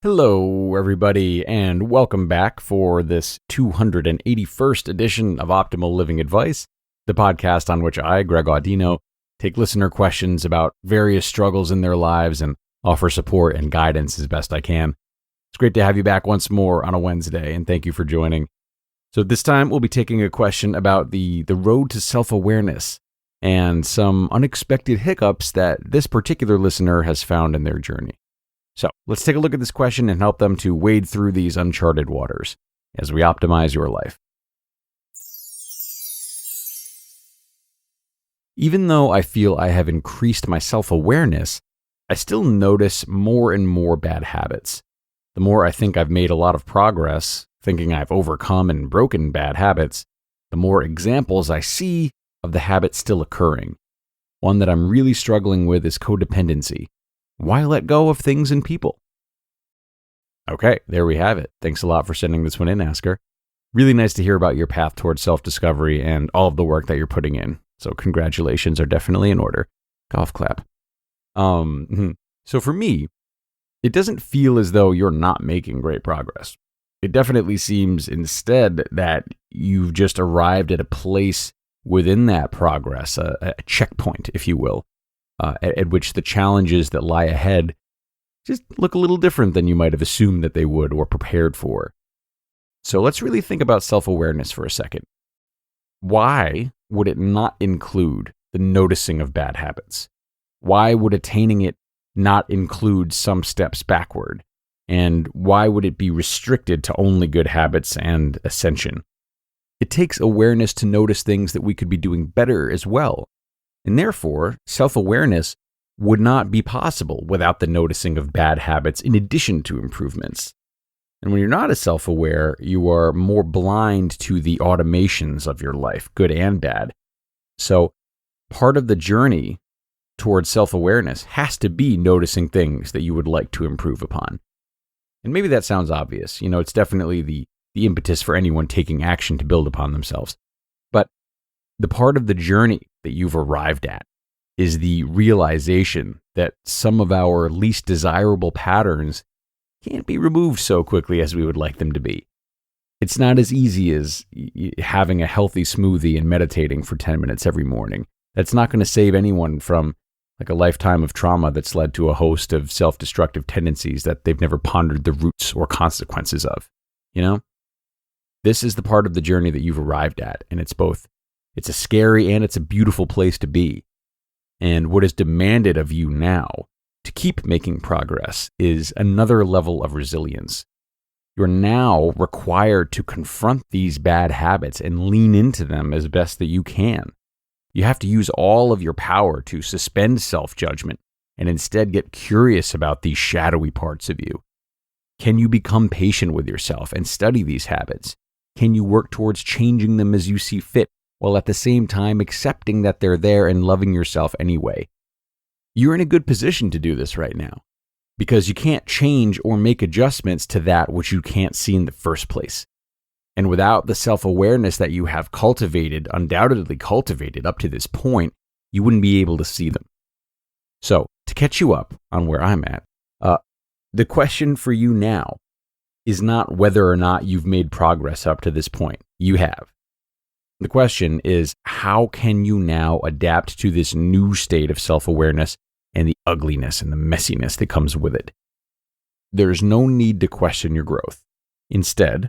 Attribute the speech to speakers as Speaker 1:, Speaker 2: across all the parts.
Speaker 1: Hello, everybody, and welcome back for this 281st edition of Optimal Living Advice, the podcast on which I, Greg Audino, take listener questions about various struggles in their lives and offer support and guidance as best I can. It's great to have you back once more on a Wednesday, and thank you for joining. So this time, we'll be taking a question about the road to self-awareness and some unexpected hiccups that this particular listener has found in their journey. So let's take a look at this question and help them to wade through these uncharted waters as we optimize your life. Even though I feel I have increased my self-awareness, I still notice more and more bad habits. The more I think I've made a lot of progress, thinking I've overcome and broken bad habits, the more examples I see of the habit still occurring. One that I'm really struggling with is codependency. Why let go of things and people? Okay, there we have it. Thanks a lot for sending this one in, Asker. Really nice to hear about your path towards self-discovery and all of the work that you're putting in. So congratulations are definitely in order. Golf clap. So for me, it doesn't feel as though you're not making great progress. It definitely seems instead that you've just arrived at a place within that progress, a checkpoint, if you will. At which the challenges that lie ahead just look a little different than you might have assumed that they would or prepared for. So let's really think about self-awareness for a second. Why would it not include the noticing of bad habits? Why would attaining it not include some steps backward? And why would it be restricted to only good habits and ascension? It takes awareness to notice things that we could be doing better as well. And therefore, self-awareness would not be possible without the noticing of bad habits in addition to improvements. And when you're not as self-aware, you are more blind to the automations of your life, good and bad. So part of the journey towards self-awareness has to be noticing things that you would like to improve upon. And maybe that sounds obvious. It's definitely the impetus for anyone taking action to build upon themselves. But the part of the journey that you've arrived at is the realization that some of our least desirable patterns can't be removed so quickly as we would like them to be. It's not as easy as having a healthy smoothie and meditating for 10 minutes every morning. That's not going to save anyone from a lifetime of trauma that's led to a host of self-destructive tendencies that they've never pondered the roots or consequences of. This is the part of the journey that you've arrived at, and it's a scary and it's a beautiful place to be. And what is demanded of you now to keep making progress is another level of resilience. You're now required to confront these bad habits and lean into them as best that you can. You have to use all of your power to suspend self-judgment and instead get curious about these shadowy parts of you. Can you become patient with yourself and study these habits? Can you work towards changing them as you see fit, while at the same time accepting that they're there and loving yourself anyway? You're in a good position to do this right now, because you can't change or make adjustments to that which you can't see in the first place. And without the self-awareness that you have undoubtedly cultivated up to this point, you wouldn't be able to see them. So, to catch you up on where I'm at, the question for you now is not whether or not you've made progress up to this point. You have. The question is, how can you now adapt to this new state of self-awareness and the ugliness and the messiness that comes with it? There's no need to question your growth. Instead,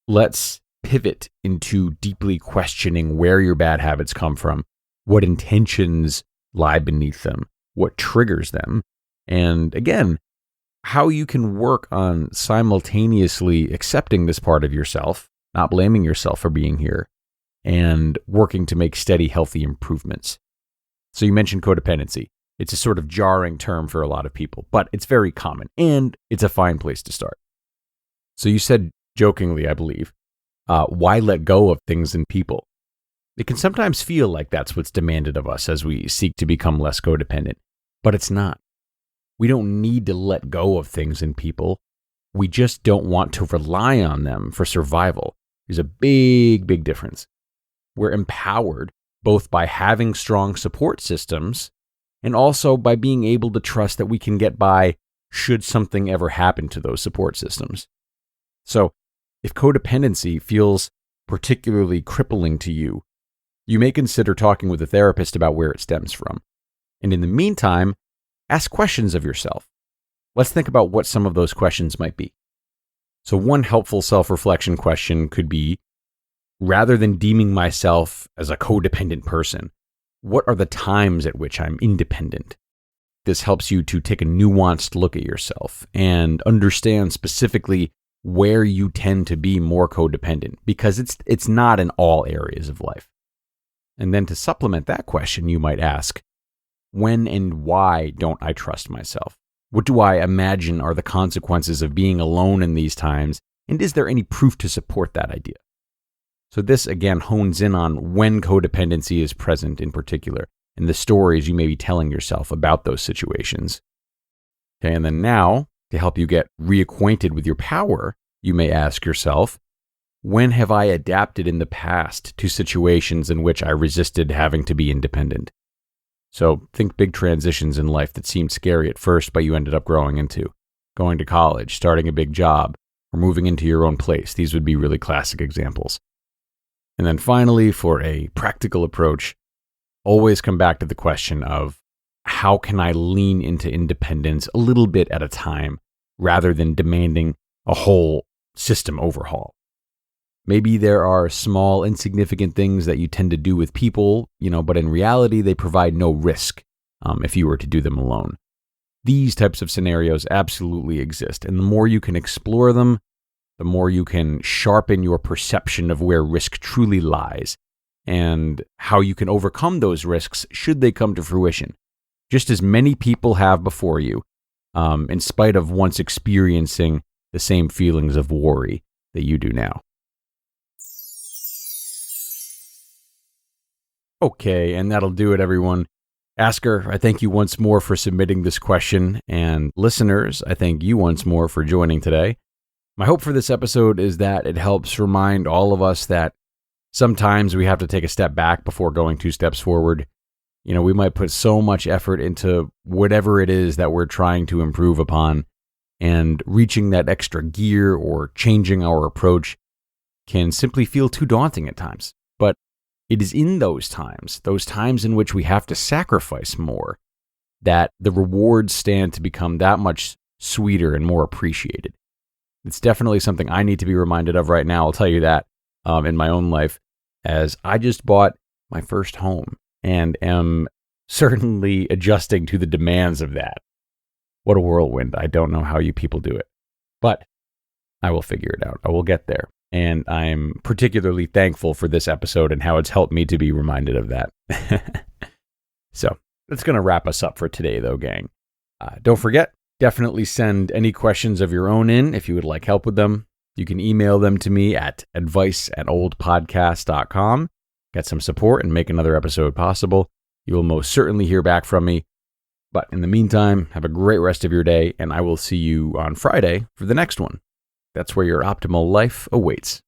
Speaker 1: let's pivot into deeply questioning where your bad habits come from, what intentions lie beneath them, what triggers them, and again, how you can work on simultaneously accepting this part of yourself, not blaming yourself for being here, and working to make steady, healthy improvements. So you mentioned codependency. It's a sort of jarring term for a lot of people, but it's very common, and it's a fine place to start. So you said jokingly, I believe, why let go of things and people? It can sometimes feel like that's what's demanded of us as we seek to become less codependent, but it's not. We don't need to let go of things and people. We just don't want to rely on them for survival. There's a big, big difference. We're empowered both by having strong support systems and also by being able to trust that we can get by should something ever happen to those support systems. So, if codependency feels particularly crippling to you, you may consider talking with a therapist about where it stems from. And in the meantime, ask questions of yourself. Let's think about what some of those questions might be. So one helpful self-reflection question could be, rather than deeming myself as a codependent person, what are the times at which I'm independent? This helps you to take a nuanced look at yourself and understand specifically where you tend to be more codependent, because it's not in all areas of life. And then to supplement that question, you might ask, when and why don't I trust myself? What do I imagine are the consequences of being alone in these times? And is there any proof to support that idea? So this again hones in on when codependency is present in particular, and the stories you may be telling yourself about those situations. Okay, and then now, to help you get reacquainted with your power, you may ask yourself, when have I adapted in the past to situations in which I resisted having to be independent? So think big transitions in life that seemed scary at first, but you ended up growing into. Going to college, starting a big job, or moving into your own place. These would be really classic examples. And then finally, for a practical approach, always come back to the question of how can I lean into independence a little bit at a time rather than demanding a whole system overhaul. Maybe there are small, insignificant things that you tend to do with people, but in reality, they provide no risk if you were to do them alone. These types of scenarios absolutely exist, and the more you can explore them, the more you can sharpen your perception of where risk truly lies and how you can overcome those risks should they come to fruition, just as many people have before you, in spite of once experiencing the same feelings of worry that you do now. Okay, and that'll do it, everyone. Asker, I thank you once more for submitting this question, and listeners, I thank you once more for joining today. My hope for this episode is that it helps remind all of us that sometimes we have to take a step back before going 2 steps forward. We might put so much effort into whatever it is that we're trying to improve upon, and reaching that extra gear or changing our approach can simply feel too daunting at times. But it is in those times in which we have to sacrifice more, that the rewards stand to become that much sweeter and more appreciated. It's definitely something I need to be reminded of right now, I'll tell you that, in my own life, as I just bought my first home and am certainly adjusting to the demands of that. What a whirlwind. I don't know how you people do it, but I will figure it out. I will get there. And I'm particularly thankful for this episode and how it's helped me to be reminded of that. So that's going to wrap us up for today, though, gang. Don't forget, definitely send any questions of your own in if you would like help with them. You can email them to me at advice@oldpodcast.com. Get some support and make another episode possible. You will most certainly hear back from me. But in the meantime, have a great rest of your day, and I will see you on Friday for the next one. That's where your optimal life awaits.